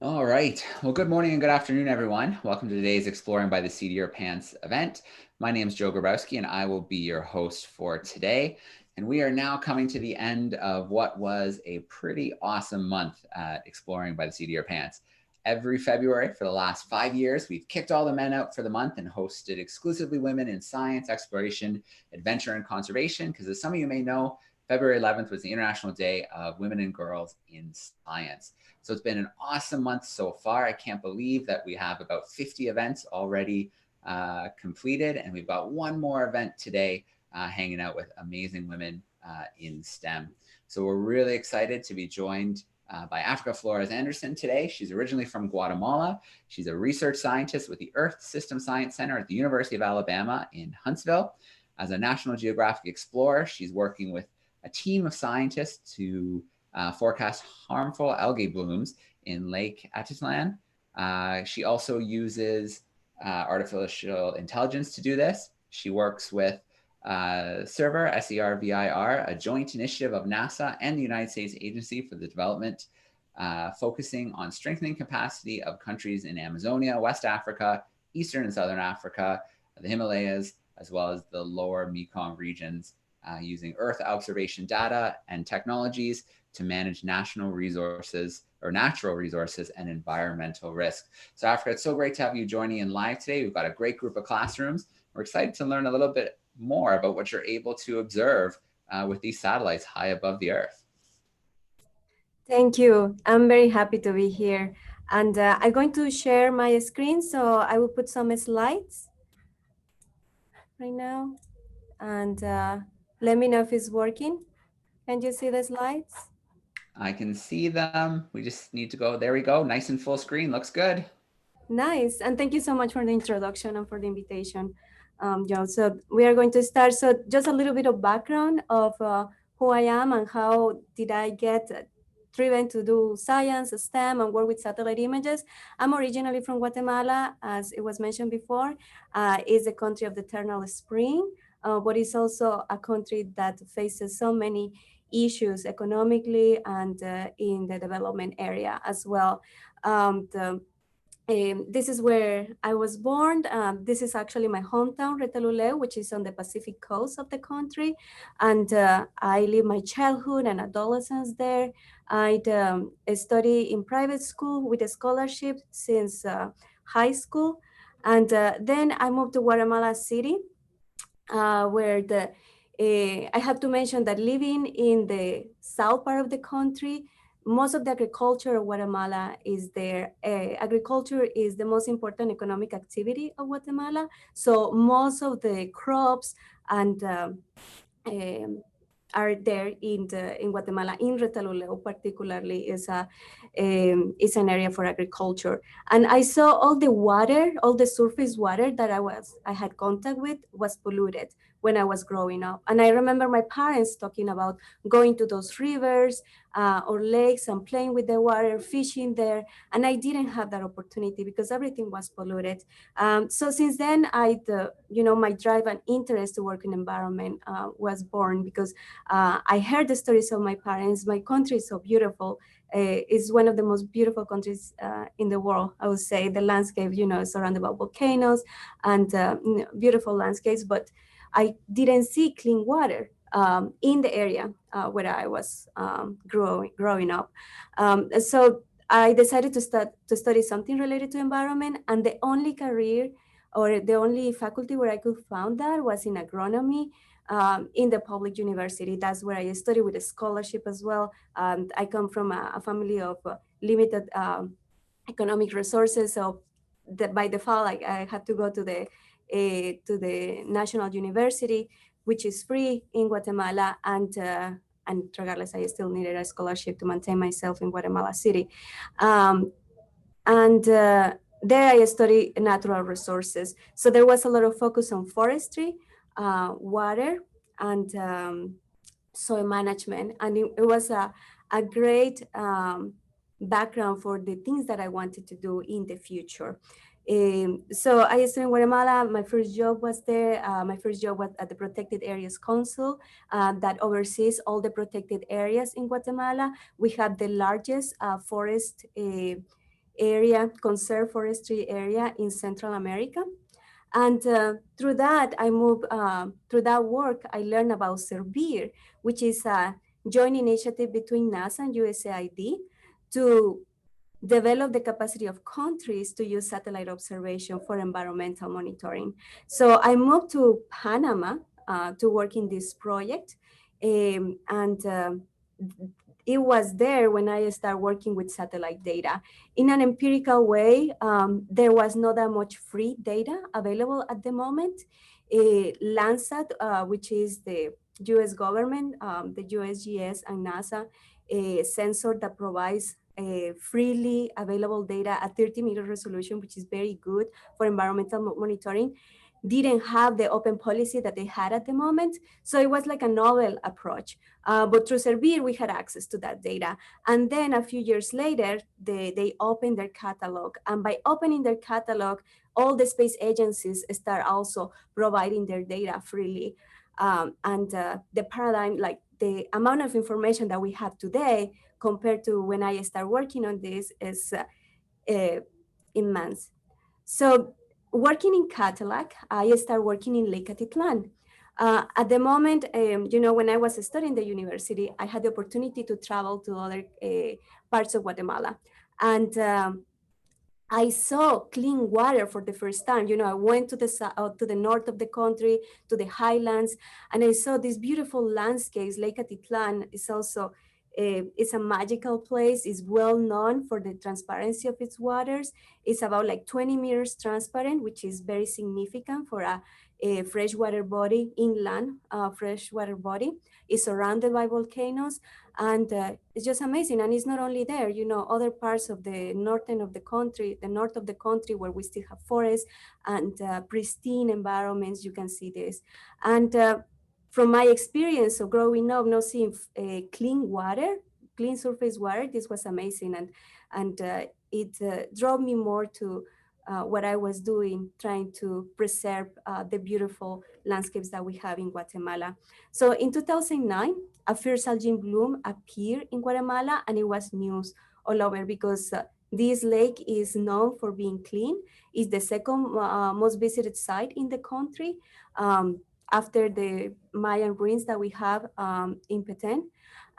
All right. Well, good morning and good afternoon, everyone. Welcome to today's Exploring by the Seat of Your Pants event. My name is Joe Grabowski, and I will be your host for today. And we are now coming to the end of what was a pretty awesome month at Exploring by the Seat of Your Pants. Every February for the last 5 years, we've kicked all the men out for the month and hosted exclusively women in science, exploration, adventure, and conservation. Because as some of you may know, February 11th was the International Day of Women and Girls in Science. So it's been an awesome month so far. I can't believe that we have about 50 events already completed, and we've got one more event today hanging out with amazing women in STEM. So we're really excited to be joined by Africa Flores-Anderson today. She's originally from Guatemala. She's a research scientist with the Earth System Science Center at the University of Alabama in Huntsville. As a National Geographic explorer, she's working with a team of scientists to forecast harmful algae blooms in Lake Atitlan. She also uses artificial intelligence to do this. She works with SERVIR, SERVIR, a joint initiative of NASA and the United States Agency for the Development, focusing on strengthening capacity of countries in Amazonia, West Africa, Eastern and Southern Africa, the Himalayas, as well as the lower Mekong regions, using Earth observation data and technologies to manage national resources or natural resources and environmental risk. So Africa, it's so great to have you joining in live today. We've got a great group of classrooms. We're excited to learn a little bit more about what you're able to observe with these satellites high above the Earth. Thank you. I'm very happy to be here. And I'm going to share my screen, so I will put some slides right now. And let me know if it's working. Can you see the slides? I can see them. We just need to go. There we go. Nice and full screen. Looks good. Nice. And thank you so much for the introduction and for the invitation, Joe. So we are going to start. So just a little bit of background of who I am and how did I get driven to do science, STEM, and work with satellite images. I'm originally from Guatemala, as it was mentioned before. It's the country of the eternal spring, but it's also a country that faces so many issues economically and in the development area as well. This is where I was born. This is actually my hometown, Retalhuleu, which is on the Pacific coast of the country. And I lived my childhood and adolescence there. I studied in private school with a scholarship since high school. And then I moved to Guatemala City, where I have to mention that living in the south part of the country, most of the agriculture of Guatemala is there. Agriculture is the most important economic activity of Guatemala. So most of the crops and are there in Guatemala. In Retalhuleu particularly is an area for agriculture. And I saw all the water, all the surface water that I had contact with was polluted when I was growing up. And I remember my parents talking about going to those rivers or lakes and playing with the water, fishing there. And I didn't have that opportunity because everything was polluted. So since then, my drive and interest to work in environment was born because I heard the stories of my parents. My country is so beautiful. It's one of the most beautiful countries in the world, I would say. The landscape, is surrounded by volcanoes and beautiful landscapes, but I didn't see clean water in the area where I was growing up. So I decided to study something related to environment, and the only career or the only faculty where I could find that was in agronomy in the public university. That's where I studied with a scholarship as well. I come from a family of limited economic resources, so by default, I had to go to the national university, which is free in Guatemala, and regardless, I still needed a scholarship to maintain myself in Guatemala City. And there I studied natural resources. So there was a lot of focus on forestry, water, and soil management. And it was a great background for the things that I wanted to do in the future. So I studied in Guatemala. My first job was there. My first job was at the Protected Areas Council that oversees all the protected areas in Guatemala. We have the largest forest area, conserved forestry area in Central America. And through that, I moved, through that work, I learned about Servir, which is a joint initiative between NASA and USAID to develop the capacity of countries to use satellite observation for environmental monitoring. So I moved to Panama to work in this project. And it was there when I started working with satellite data. In an empirical way, there was not that much free data available at the moment. Landsat, which is the US government, the USGS and NASA, a sensor that provides freely available data at 30-meter resolution, which is very good for environmental monitoring, didn't have the open policy that they had at the moment. So it was like a novel approach. But through Servir, we had access to that data. And then a few years later, they opened their catalog. And by opening their catalog, all the space agencies start also providing their data freely. And the paradigm, like the amount of information that we have today compared to when I started working on this is uh, immense. So working in Cadillac, I started working in Lake Atitlan. At the moment, when I was studying the university, I had the opportunity to travel to other parts of Guatemala. And I saw clean water for the first time. I went to the north of the country, to the highlands, and I saw these beautiful landscapes. Lake Atitlan is also it's a magical place. It's well known for the transparency of its waters. It's about like 20 meters transparent, which is very significant for a freshwater body, inland freshwater body. It's surrounded by volcanoes, and it's just amazing. And it's not only there, other parts of the northern of the country, the north of the country, where we still have forests and pristine environments, you can see this. And from my experience of growing up, not seeing clean water, clean surface water, this was amazing. And it drove me more to what I was doing, trying to preserve the beautiful landscapes that we have in Guatemala. So in 2009, a first algae bloom appeared in Guatemala, and it was news all over because this lake is known for being clean. It's the second most visited site in the country after the Mayan ruins that we have in Petén.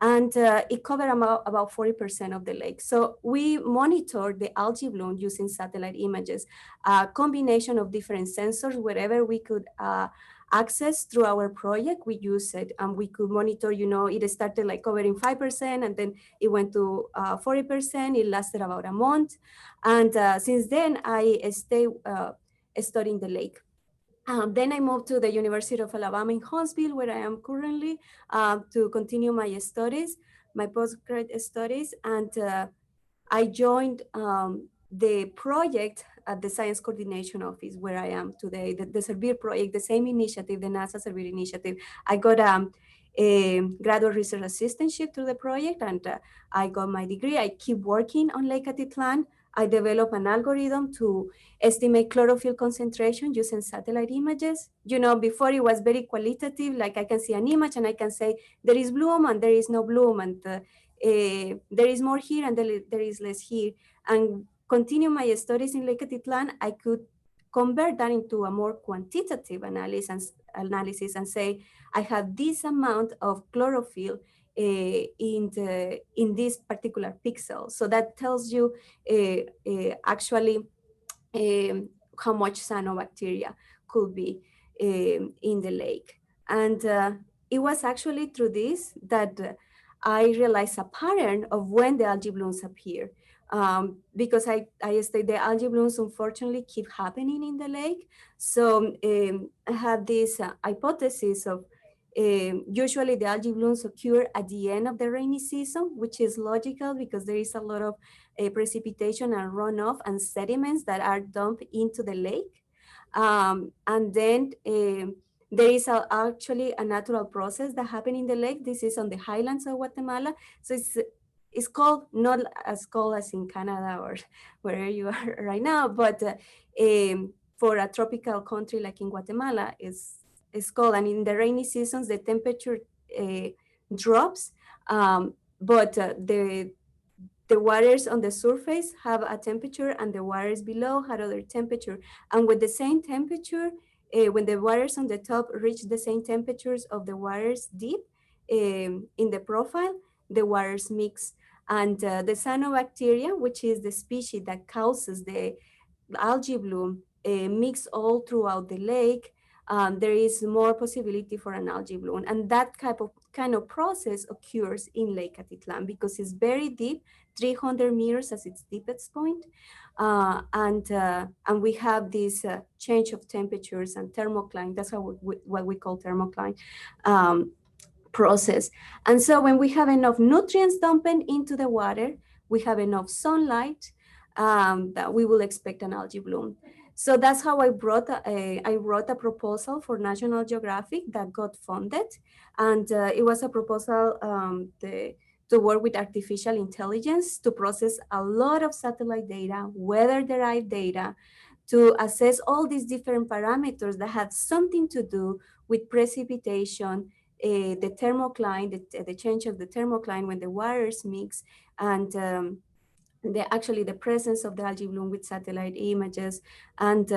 And it covered about 40% of the lake. So we monitored the algae bloom using satellite images, a combination of different sensors, wherever we could access through our project, we use it, and we could monitor, it started like covering 5%, and then it went to 40%. It lasted about a month. And since then, I stay studying the lake. Then I moved to the University of Alabama in Huntsville, where I am currently, to continue my studies, my postgraduate studies. And I joined the project at the Science Coordination Office, where I am today, the Servir project, the same initiative, the NASA Servir initiative. I got a graduate research assistantship through the project, and I got my degree. I keep working on Lake Atitlan. I developed an algorithm to estimate chlorophyll concentration using satellite images. Before it was very qualitative, like I can see an image and I can say there is bloom and there is no bloom, and there is more here and there is less here. And continue my studies in Lake Atitlan, I could convert that into a more quantitative analysis and say, I have this amount of chlorophyll in this particular pixel. So that tells you actually how much cyanobacteria could be in the lake. And it was actually through this that I realized a pattern of when the algae blooms appear. Because I state the algae blooms unfortunately keep happening in the lake. So I have this hypothesis of usually the algae blooms occur at the end of the rainy season, which is logical because there is a lot of precipitation and runoff and sediments that are dumped into the lake. And then there is actually a natural process that happens in the lake. This is on the highlands of Guatemala. So it's called, not as cold as in Canada or wherever you are right now, but for a tropical country like in Guatemala, it's cold. And in the rainy seasons, the temperature drops, but the waters on the surface have a temperature and the waters below had other temperature. And with the same temperature, when the waters on the top reach the same temperatures of the waters deep in the profile, the waters mix. And the cyanobacteria, which is the species that causes the algae bloom, mix all throughout the lake. There is more possibility for an algae bloom, and that kind of process occurs in Lake Atitlan because it's very deep, 300 meters as its deepest point, and we have this change of temperatures and thermocline. That's what we call thermocline. Um, Process. And so when we have enough nutrients dumped into the water, we have enough sunlight, that we will expect an algae bloom. So that's how I wrote a proposal for National Geographic that got funded. And it was a proposal to work with artificial intelligence to process a lot of satellite data, weather-derived data, to assess all these different parameters that have something to do with precipitation, the thermocline, the change of the thermocline when the waters mix, and actually the presence of the algae bloom with satellite images and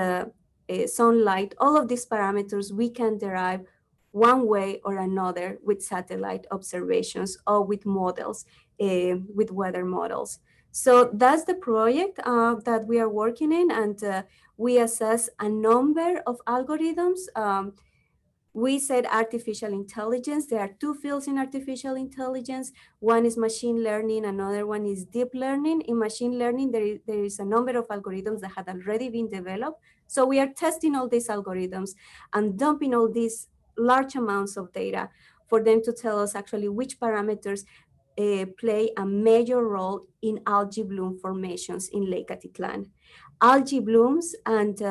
sunlight. All of these parameters we can derive one way or another with satellite observations or with models, with weather models. So that's the project that we are working in, and we assess a number of algorithms. We said artificial intelligence. There are two fields in artificial intelligence. One is machine learning, another one is deep learning. In machine learning, there is a number of algorithms that had already been developed. So we are testing all these algorithms and dumping all these large amounts of data for them to tell us actually which parameters play a major role in algae bloom formations in Lake Atitlan. Algae blooms and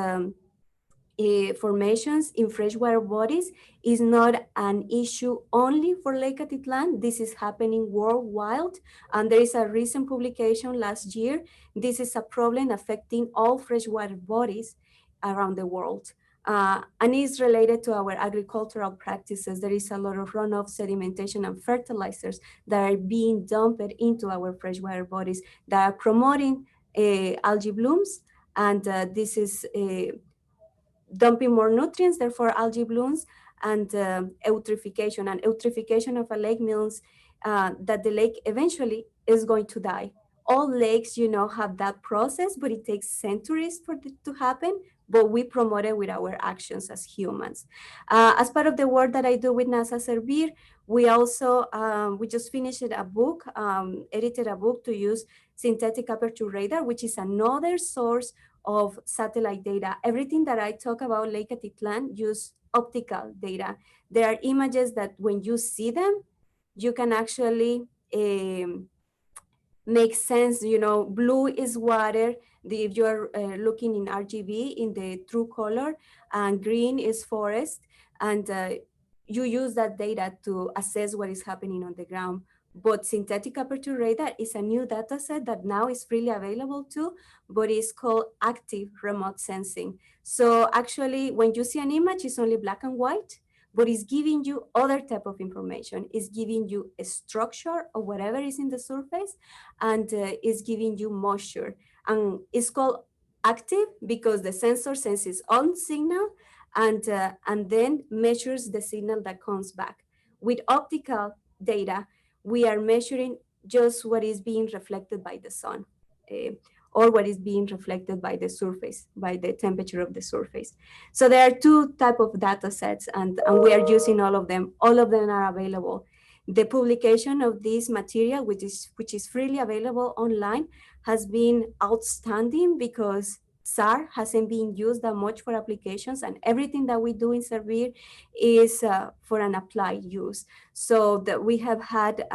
formations in freshwater bodies is not an issue only for Lake Atitlan. This is happening worldwide. And there is a recent publication last year. This is a problem affecting all freshwater bodies around the world. And is related to our agricultural practices. There is a lot of runoff, sedimentation, and fertilizers that are being dumped into our freshwater bodies that are promoting algae blooms. And this is dumping more nutrients, therefore algae blooms, and eutrophication. And eutrophication of a lake means that the lake eventually is going to die. All lakes, have that process, but it takes centuries for it to happen. But we promote it with our actions as humans. As part of the work that I do with NASA Servir, we also we just finished a book, edited a book to use synthetic aperture radar, which is another source of satellite data. Everything that I talk about Lake Atitlan use optical data. There are images that when you see them, you can actually make sense. Blue is water. If you're looking in RGB in the true color, and green is forest, and you use that data to assess what is happening on the ground. But synthetic aperture radar is a new data set that now is freely available too, but it's called active remote sensing. So actually, when you see an image, it's only black and white, but it's giving you other type of information. It's giving you a structure of whatever is in the surface, and it's giving you moisture. And it's called active because the sensor senses on signal and then measures the signal that comes back. With optical data, we are measuring just what is being reflected by the sun. Or what is being reflected by the surface, by the temperature of the surface. So there are two type of data sets, and we are using all of them. All of them are available. The publication of this material, which is freely available online, has been outstanding because SAR hasn't been used that much for applications, and everything that we do in Servir is for an applied use. So that we have had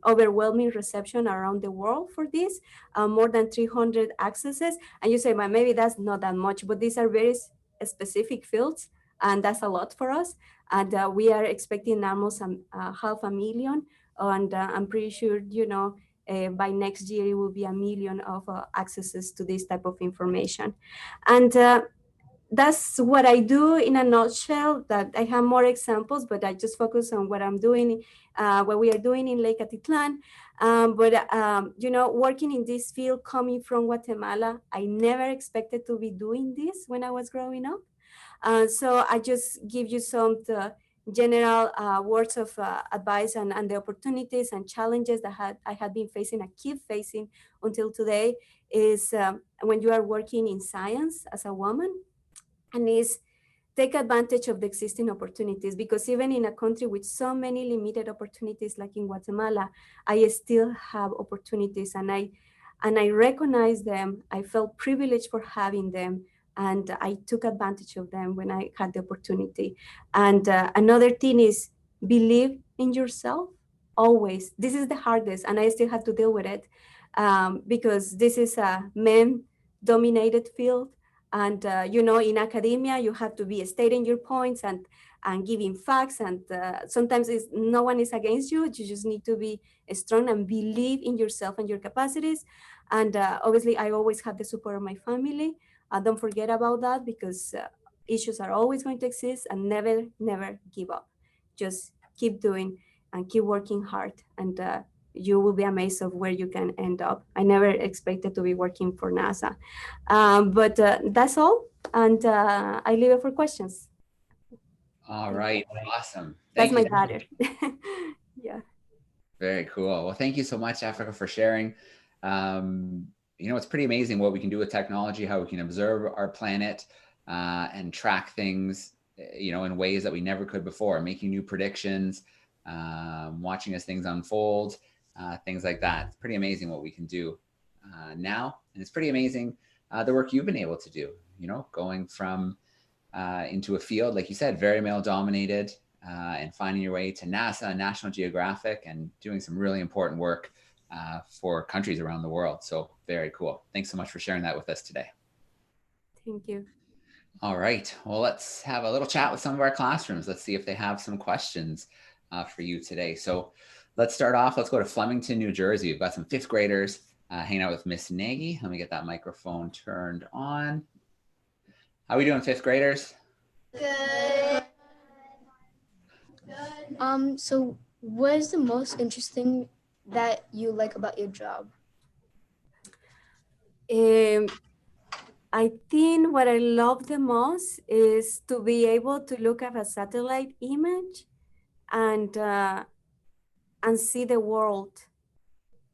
overwhelming reception around the world for this, more than 300 accesses. And you say, well, maybe that's not that much, but these are very specific fields, and that's a lot for us. And we are expecting almost 500,000, and I'm pretty sure, by next year, it will be 1 million of accesses to this type of information. And that's what I do in a nutshell. That I have more examples, but I just focus on what I'm doing, what we are doing in Lake Atitlan. Working in this field, coming from Guatemala, I never expected to be doing this when I was growing up. So I just give you some general words of advice and the opportunities and challenges that I had been facing, I keep facing until today, is when you are working in science as a woman, and is take advantage of the existing opportunities, because even in a country with so many limited opportunities like in Guatemala, I still have opportunities, and I recognize them. I felt privileged for having them, and I took advantage of them when I had the opportunity. And another thing is believe in yourself always. This is the hardest, and I still have to deal with it, because this is a men dominated field. And in academia, you have to be stating your points and giving facts. And sometimes no one is against you. You just need to be strong and believe in yourself and your capacities. And obviously, I always have the support of my family. Don't forget about that, because issues are always going to exist, and never, never give up. Just keep doing and keep working hard. And you will be amazed of where you can end up. I never expected to be working for NASA. But that's all. And I leave it for questions. All right. Awesome. That's Thank my you. daughter. Yeah. Very cool. Well, thank you so much, Africa, for sharing. It's pretty amazing what we can do with technology, how we can observe our planet and track things, in ways that we never could before, making new predictions, watching as things unfold, things like that. It's pretty amazing what we can do now. And it's pretty amazing the work you've been able to do, going from into a field, like you said, very male dominated, and finding your way to NASA, National Geographic, and doing some really important work for countries around the world. So very cool. Thanks so much for sharing that with us today. Thank you. All right. Well, let's have a little chat with some of our classrooms. Let's see if they have some questions for you today. So let's start off. Let's go to Flemington, New Jersey. We've got some fifth graders hanging out with Miss Nagy. Let me get that microphone turned on. How are we doing, fifth graders? Good. So what is the most interesting that you like about your job? I think what I love the most is to be able to look at a satellite image and see the world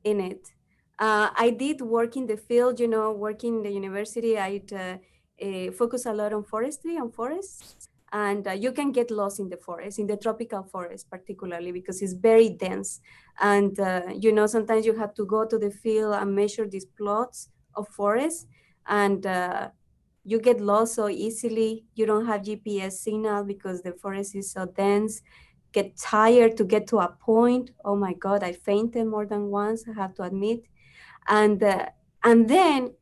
in it. I did work in the field, working in the university. I'd focus a lot on forestry and forests. And you can get lost in the forest, in the tropical forest particularly, because it's very dense. And, sometimes you have to go to the field and measure these plots of forest. And you get lost so easily. You don't have GPS signal because the forest is so dense. Get tired to get to a point. Oh my God, I fainted more than once, I have to admit. And then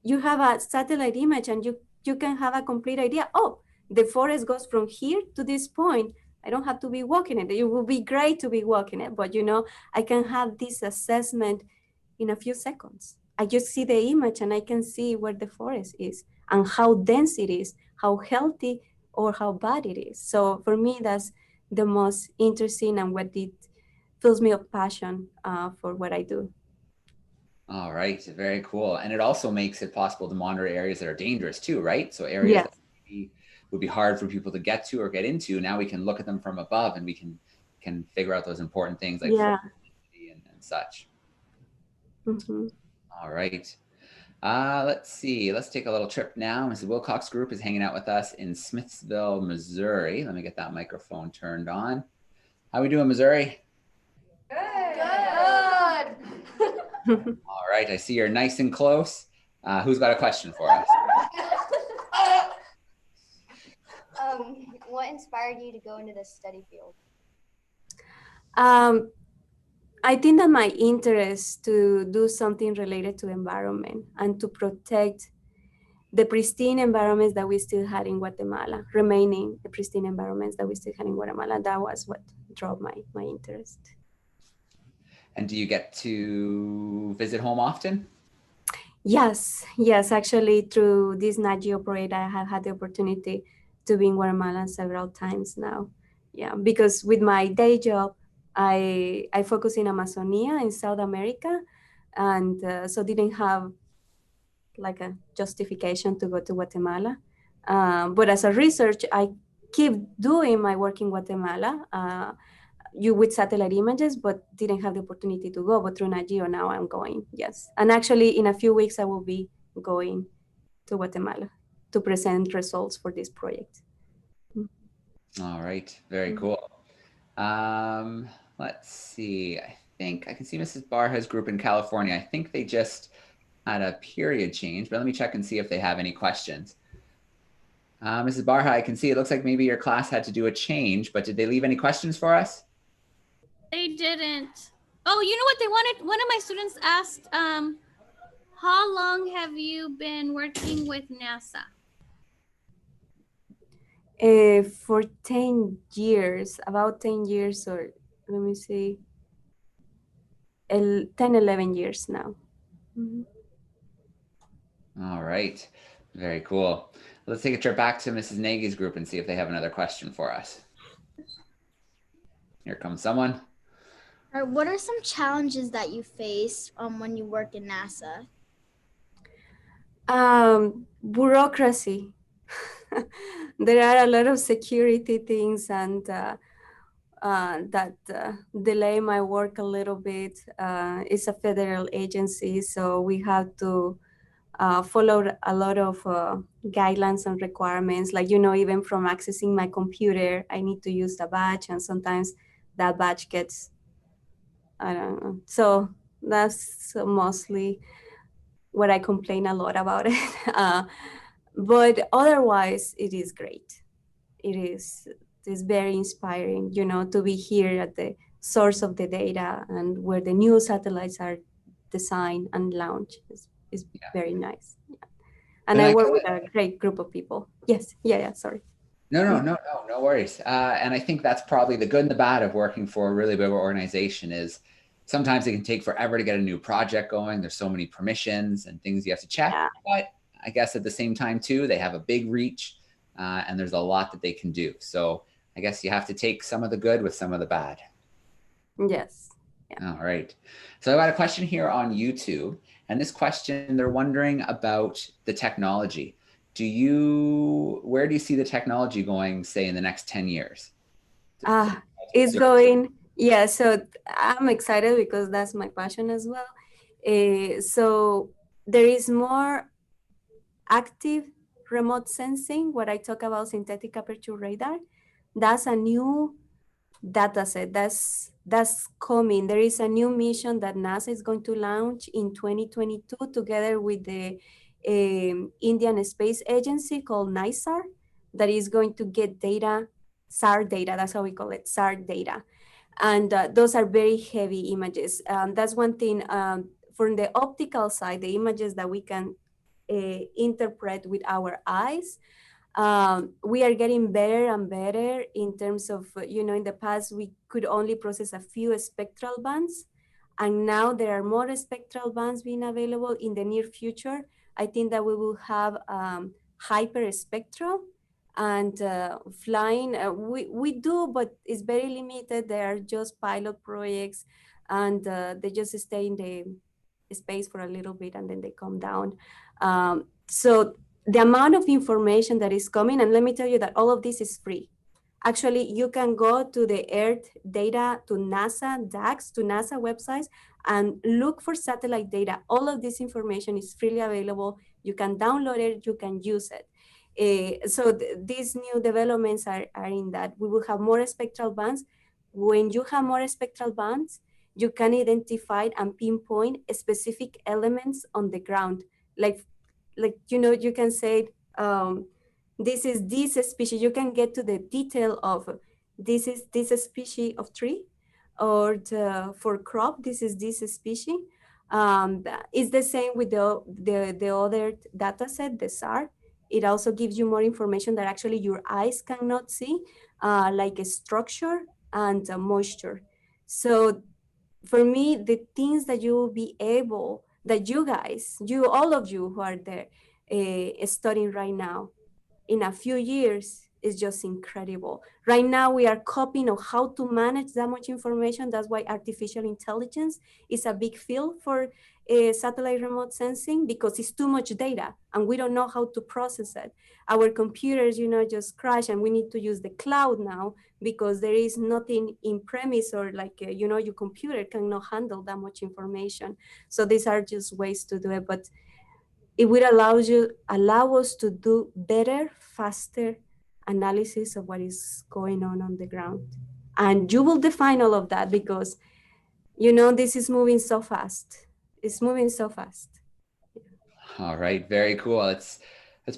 you have a satellite image, and you can have a complete idea. Oh, the forest goes from here to this point. I don't have to be walking it. It will be great to be walking it, but I can have this assessment in a few seconds. I just see the image and I can see where the forest is and how dense it is, how healthy or how bad it is. So for me, that's the most interesting, and what it fills me of passion for what I do. All right, very cool. And it also makes it possible to monitor areas that are dangerous too, right? So areas that would be hard for people to get to or get into, now we can look at them from above, and we can figure out those important things like and such. Mm-hmm. All right. Let's see. Let's take a little trip now. Mrs. Wilcox Group is hanging out with us in Smithsville, Missouri. Let me get that microphone turned on. How we doing, Missouri? Good. All right. I see you're nice and close. Who's got a question for us? What inspired you to go into this study field? I think that my interest to do something related to environment and to protect the pristine environments that we still had in Guatemala, remaining the pristine environments that we still had in Guatemala, that was what drove my interest. And do you get to visit home often? Yes. Actually, through this Nat Geo project, I have had the opportunity to be in Guatemala several times now. Yeah, because with my day job, I focus in Amazonia in South America, and so didn't have like a justification to go to Guatemala. But as a research, I keep doing my work in Guatemala. You with satellite images, but didn't have the opportunity to go. But through Nat Geo now I'm going. Yes, and actually in a few weeks I will be going to Guatemala to present results for this project. All right, very cool. Let's see. I think I can see Mrs. Barha's group in California. I think they just had a period change, but let me check and see if they have any questions. Mrs. Barha, I can see it looks like maybe your class had to do a change, but did they leave any questions for us? They didn't. Oh, you know what they wanted? One of my students asked, how long have you been working with NASA? For 10 years, about 10 years, or let me see, 10, 11 years now. All right, very cool. Let's take a trip back to Mrs. Nagy's group and see if they have another question for us. Here comes someone. All right, what are some challenges that you face when you work in NASA? Bureaucracy. There are a lot of security things and that delay my work a little bit. It's a federal agency, so we have to follow a lot of guidelines and requirements. Like, even from accessing my computer, I need to use a badge, and sometimes that badge gets, I don't know. So that's mostly what I complain a lot about it. But otherwise, it is great. It is very inspiring, to be here at the source of the data and where the new satellites are designed and launched. Is very nice. Yeah. And I work with a great group of people. Yes. Yeah. Sorry. No worries. And I think that's probably the good and the bad of working for a really big organization is sometimes it can take forever to get a new project going. There's so many permissions and things you have to check. Yeah. But I guess at the same time too, they have a big reach and there's a lot that they can do. So I guess you have to take some of the good with some of the bad. Yes. Yeah. All right. So I got a question here on YouTube, and this question, they're wondering about the technology. Where do you see the technology going, say, in the next 10 years? It's going, yeah, so I'm excited because that's my passion as well. So there is more active remote sensing, what I talk about synthetic aperture radar. That's a new data set that's coming. There is a new mission that NASA is going to launch in 2022 together with the Indian Space Agency called NISAR, that is going to get data, SAR data, that's how we call it, SAR data. And those are very heavy images. That's one thing. From the optical side, the images that we can interpret with our eyes, we are getting better and better in terms of, in the past, we could only process a few spectral bands. And now there are more spectral bands being available. In the near future, I think that we will have hyperspectral and flying. We do, but it's very limited. They are just pilot projects, and they just stay in the space for a little bit and then they come down. So the amount of information that is coming, and let me tell you that all of this is free. Actually, you can go to the Earth data, to NASA DAX, to NASA websites, and look for satellite data. All of this information is freely available. You can download it, you can use it. So these new developments are in that we will have more spectral bands. When you have more spectral bands, you can identify and pinpoint specific elements on the ground. Like you can say, this is this species. You can get to the detail of this is this species of tree, or for crop, this is this species. It's the same with the other data set, the SAR. It also gives you more information that actually your eyes cannot see, like a structure and moisture. So for me, the things that you will be able, that you guys, all of you who are there studying right now, in a few years is just incredible. Right now we are copying on how to manage that much information. That's why artificial intelligence is a big field for satellite remote sensing, because it's too much data and we don't know how to process it. Our computers, just crash, and we need to use the cloud now because there is nothing in premise, or like, your computer cannot handle that much information. So these are just ways to do it, but it will allow us to do better, faster analysis of what is going on the ground. And you will define all of that because, this is moving so fast. It's moving so fast. All right, very cool. It's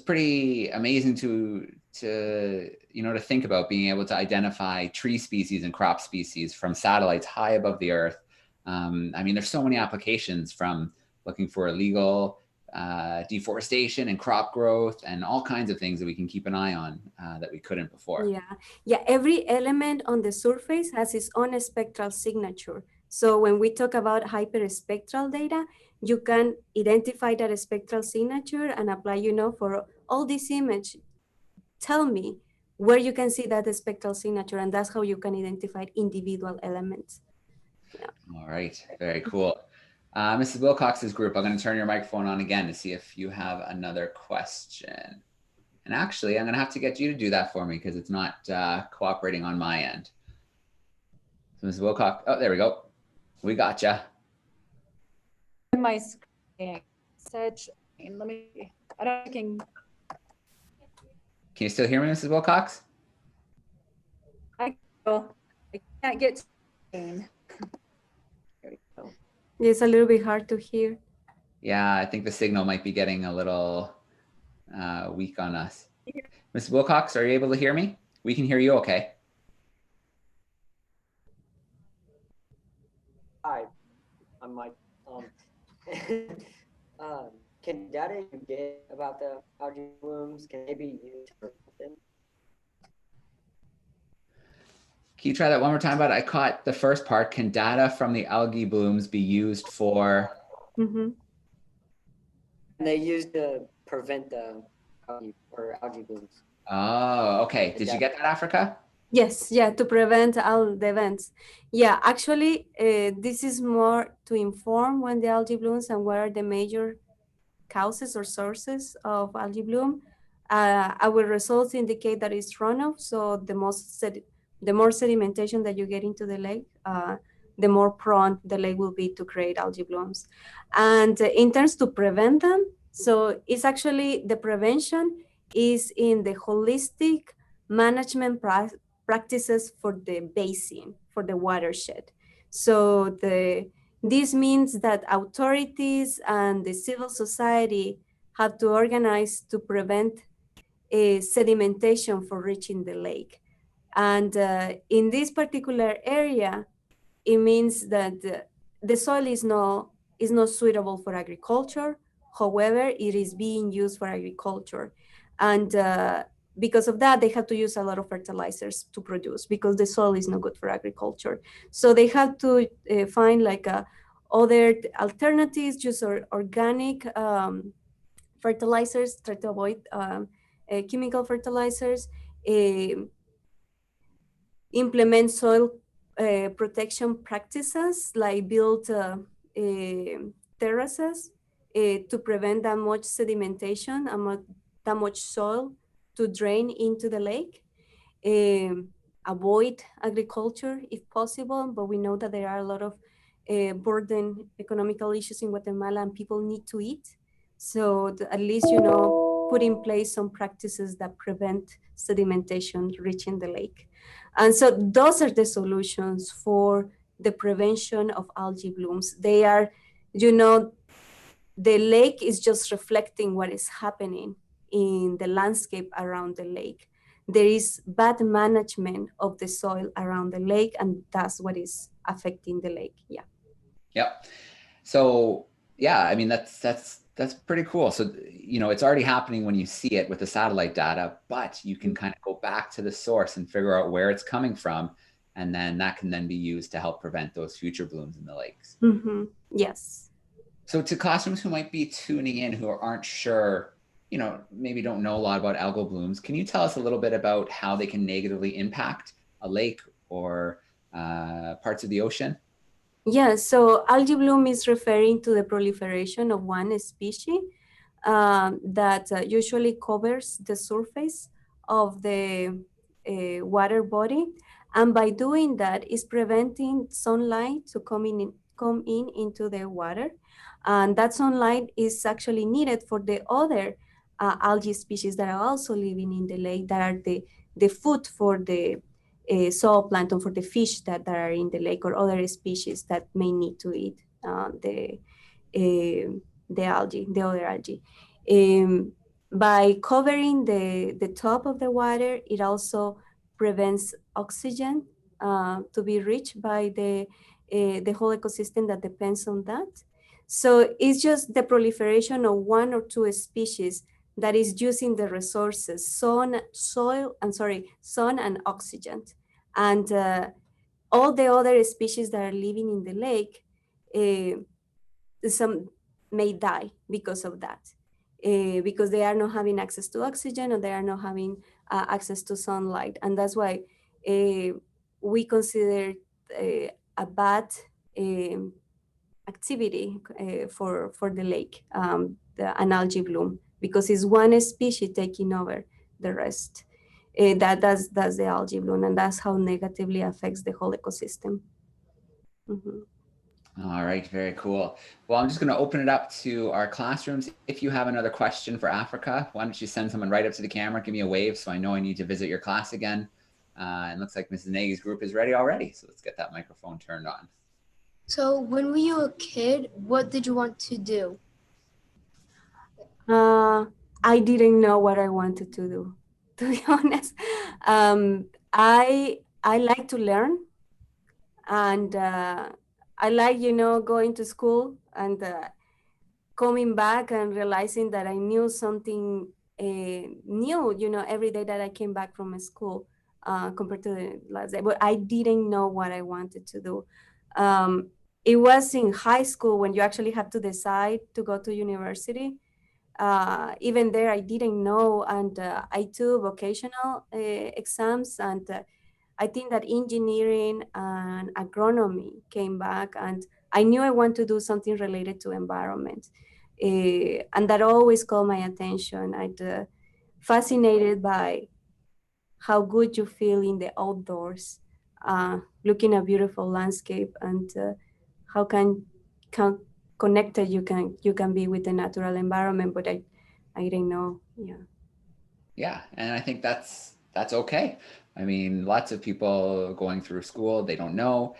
pretty amazing to think about being able to identify tree species and crop species from satellites high above the earth. I mean, there's so many applications, from looking for illegal deforestation and crop growth and all kinds of things that we can keep an eye on that we couldn't before. Yeah. Every element on the surface has its own spectral signature. So when we talk about hyperspectral data, you can identify that spectral signature and apply, for all this image, tell me where you can see that spectral signature, and that's how you can identify individual elements. Yeah. All right, very cool. Mrs. Wilcox's group, I'm going to turn your microphone on again to see if you have another question. And actually, I'm going to have to get you to do that for me because it's not cooperating on my end. So Mrs. Wilcox, oh, there we go. We got you. My screen, such, let me, I don't think. Can you still hear me, Mrs. Wilcox? I can't get to the screen. There we go. It's a little bit hard to hear. Yeah, I think the signal might be getting a little weak on us. Mrs. Wilcox, are you able to hear me? We can hear you okay. Hi, I'm Mike. Can data you get about the algae blooms, can they be used to prevent them? Can you try that one more time, bud? I caught the first part. Can data from the algae blooms be used for? Mm-hmm. And they used to prevent the algae blooms. Oh, okay. Did you get that, Africa? Yes, to prevent all the events. Yeah, actually, this is more to inform when the algae blooms and what are the major causes or sources of algae bloom. Our results indicate that it's runoff, so the more sedimentation that you get into the lake, the more prone the lake will be to create algae blooms. And in terms to prevent them, so it's actually the prevention is in the holistic management practices for the basin, for the watershed. So this means that authorities and the civil society have to organize to prevent sedimentation for reaching the lake. And in this particular area, it means that the soil is not suitable for agriculture. However, it is being used for agriculture. And because of that, they have to use a lot of fertilizers to produce because the soil is not good for agriculture. So they have to find like other alternatives, just organic fertilizers, try to avoid chemical fertilizers, implement soil protection practices like build terraces to prevent that much sedimentation and that much soil to drain into the lake. Avoid agriculture if possible, but we know that there are a lot of burden economical issues in Guatemala and people need to eat. So at least, put in place some practices that prevent sedimentation reaching the lake. And so those are the solutions for the prevention of algae blooms. They are, the lake is just reflecting what is happening in the landscape around the lake. There is bad management of the soil around the lake, and that's what is affecting the lake. Yeah. Yep. So yeah, I mean, that's pretty cool. So, it's already happening when you see it with the satellite data, but you can kind of go back to the source and figure out where it's coming from. And then that can then be used to help prevent those future blooms in the lakes. Mm-hmm. Yes. So to classrooms who might be tuning in who aren't sure, maybe don't know a lot about algal blooms, can you tell us a little bit about how they can negatively impact a lake or parts of the ocean? Yeah, so algae bloom is referring to the proliferation of one species that usually covers the surface of the water body. And by doing that, is preventing sunlight to come in into the water. And that sunlight is actually needed for the other algae species that are also living in the lake, that are the food for the zooplankton, for the fish that are in the lake, or other species that may need to eat the algae, the other algae. By covering the top of the water, it also prevents oxygen to be reached by the whole ecosystem that depends on that. So it's just the proliferation of one or two species that is using the resources, sun and oxygen. And all the other species that are living in the lake, some may die because of that, because they are not having access to oxygen, or they are not having access to sunlight. And that's why we consider a bad activity for the lake, an algae bloom, because it's one species taking over the rest. That's the algae bloom, and that's how negatively affects the whole ecosystem. Mm-hmm. All right, very cool. Well, I'm just going to open it up to our classrooms. If you have another question for Africa, why don't you send someone right up to the camera, give me a wave so I know I need to visit your class again. And looks like Mrs. Nagy's group is ready already. So let's get that microphone turned on. So when were you a kid, what did you want to do? I didn't know what I wanted to do, to be honest. I like to learn, and I like, going to school and coming back and realizing that I knew something new, every day that I came back from school compared to the last day. But I didn't know what I wanted to do. It was in high school when you actually have to decide to go to university. Even there, I didn't know, and I took vocational exams, and I think that engineering and agronomy came back, and I knew I want to do something related to environment. And that always caught my attention. I'm fascinated by how good you feel in the outdoors, looking at beautiful landscape, and how connected you can be with the natural environment. But I didn't know. Yeah, and I think that's okay. I mean, lots of people going through school, they don't know,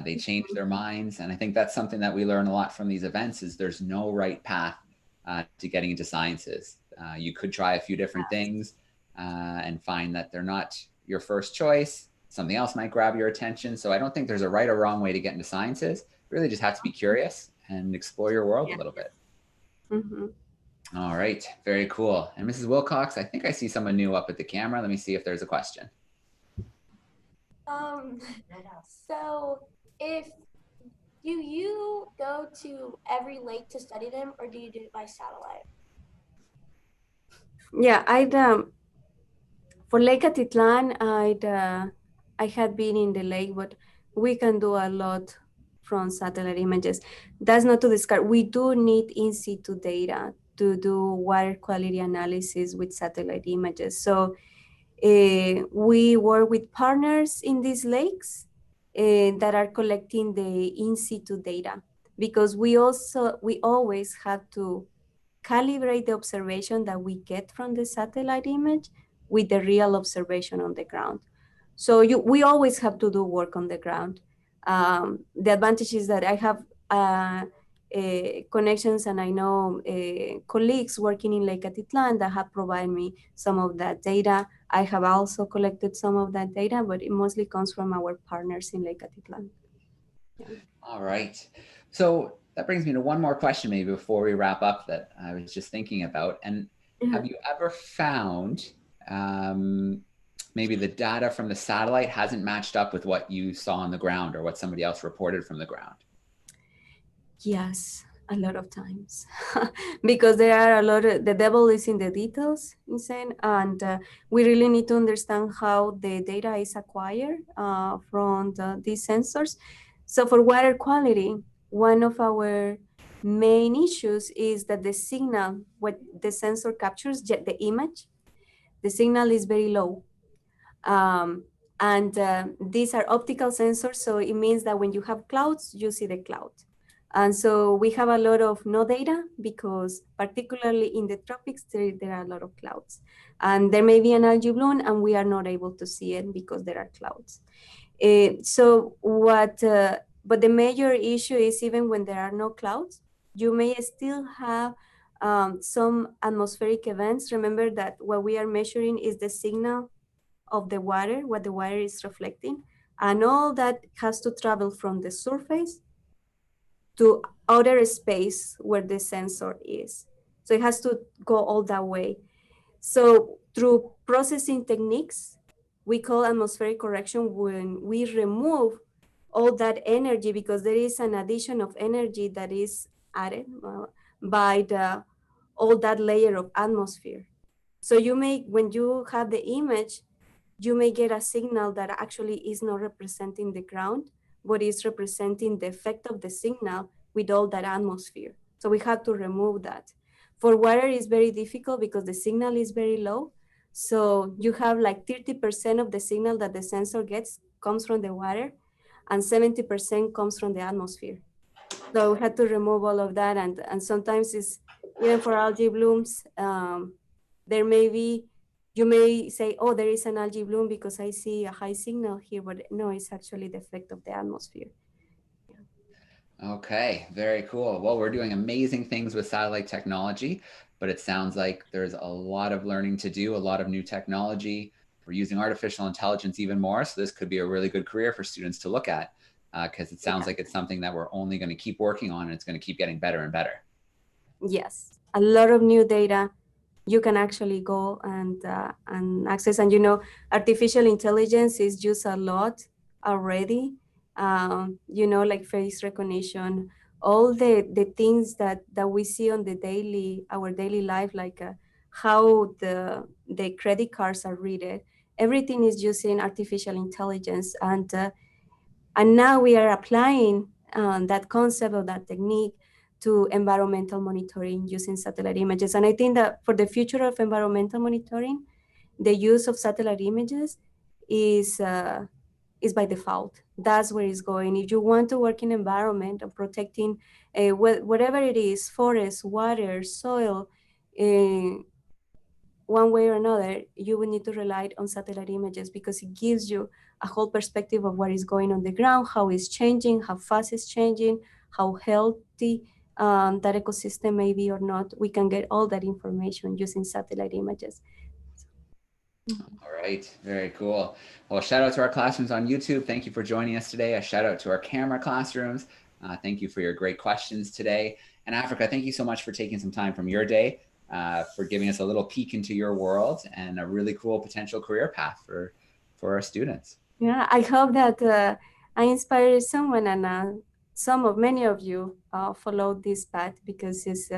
they change their minds, and I think that's something that we learn a lot from these events. Is there's no right path to getting into sciences. You could try a few different things and find that they're not your first choice. Something else might grab your attention. So I don't think there's a right or wrong way to get into sciences. You really just have to be curious and explore your world a little bit. Mm-hmm. All right, very cool. And Mrs. Wilcox, I think I see someone new up at the camera. Let me see if there's a question. So do you go to every lake to study them, or do you do it by satellite? Yeah, for Lake Atitlan, I had been in the lake, but we can do a lot from satellite images. That's not to discard. We do need in situ data to do water quality analysis with satellite images. So we work with partners in these lakes that are collecting the in situ data, because we always have to calibrate the observation that we get from the satellite image with the real observation on the ground. So we always have to do work on the ground. The advantage is that I have connections, and I know colleagues working in Lake Atitlan that have provided me some of that data. I have also collected some of that data, but it mostly comes from our partners in Lake Atitlan. Yeah. All right. So that brings me to one more question maybe before we wrap up that I was just thinking about. And have you ever found maybe the data from the satellite hasn't matched up with what you saw on the ground or what somebody else reported from the ground? Yes. A lot of times, because there are a lot of, the devil is in the details, insane, and we really need to understand how the data is acquired from these sensors. So for water quality, one of our main issues is that the signal, what the sensor captures, the image, the signal is very low. And these are optical sensors, so it means that when you have clouds, you see the cloud. And so we have a lot of no data because particularly in the tropics, there are a lot of clouds. And there may be an algae bloom and we are not able to see it because there are clouds. But the major issue is even when there are no clouds, you may still have some atmospheric events. Remember that what we are measuring is the signal of the water, what the water is reflecting, and all that has to travel from the surface to outer space where the sensor is. So it has to go all that way. So through processing techniques, we call atmospheric correction when we remove all that energy, because there is an addition of energy that is added by all that layer of atmosphere. So you may, when you have the image, you may get a signal that actually is not representing the ground, but is representing the effect of the signal with all that atmosphere. So we have to remove that. For water, it's very difficult because the signal is very low. So you have like 30% of the signal that the sensor gets comes from the water, and 70% comes from the atmosphere. So we had to remove all of that. And sometimes it's, even for algae blooms, there may be, you may say, oh, there is an algae bloom because I see a high signal here, but no, it's actually the effect of the atmosphere. Okay, very cool. Well, we're doing amazing things with satellite technology, but it sounds like there's a lot of learning to do, a lot of new technology. We're using artificial intelligence even more. So this could be a really good career for students to look at, because it sounds like it's something that we're only going to keep working on, and it's going to keep getting better and better. Yes, a lot of new data you can actually go and access. And artificial intelligence is used a lot already. Like face recognition, all the things that we see on our daily life, like how the credit cards are read. Everything is using artificial intelligence, and now we are applying that concept of that technique to environmental monitoring using satellite images. And I think that for the future of environmental monitoring, the use of satellite images is by default. That's where it's going. If you want to work in environment of protecting whatever it is, forest, water, soil, one way or another, you will need to rely on satellite images because it gives you a whole perspective of what is going on the ground, how it's changing, how fast it's changing, how healthy that ecosystem may be or not. We can get all that information using satellite images. All right, very cool. Well, shout out to our classrooms on YouTube. Thank you for joining us today. A shout out to our camera classrooms. Thank you for your great questions today. And Africa, thank you so much for taking some time from your day, for giving us a little peek into your world and a really cool potential career path for our students. Yeah, I hope that I inspired someone, and many of you follow this path, because it's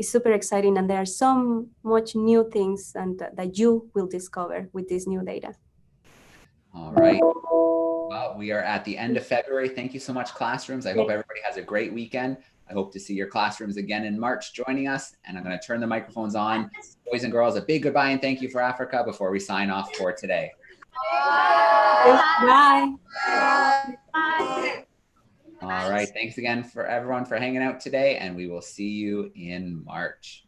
super exciting, and there are so much new things and that you will discover with this new data. All right. Well, we are at the end of February. Thank you so much, classrooms. I hope everybody has a great weekend. I hope to see your classrooms again in March joining us. And I'm going to turn the microphones on. Boys and girls, a big goodbye and thank you for Africa before we sign off for today. Bye. Bye. All right. Thanks again for everyone for hanging out today, and we will see you in March.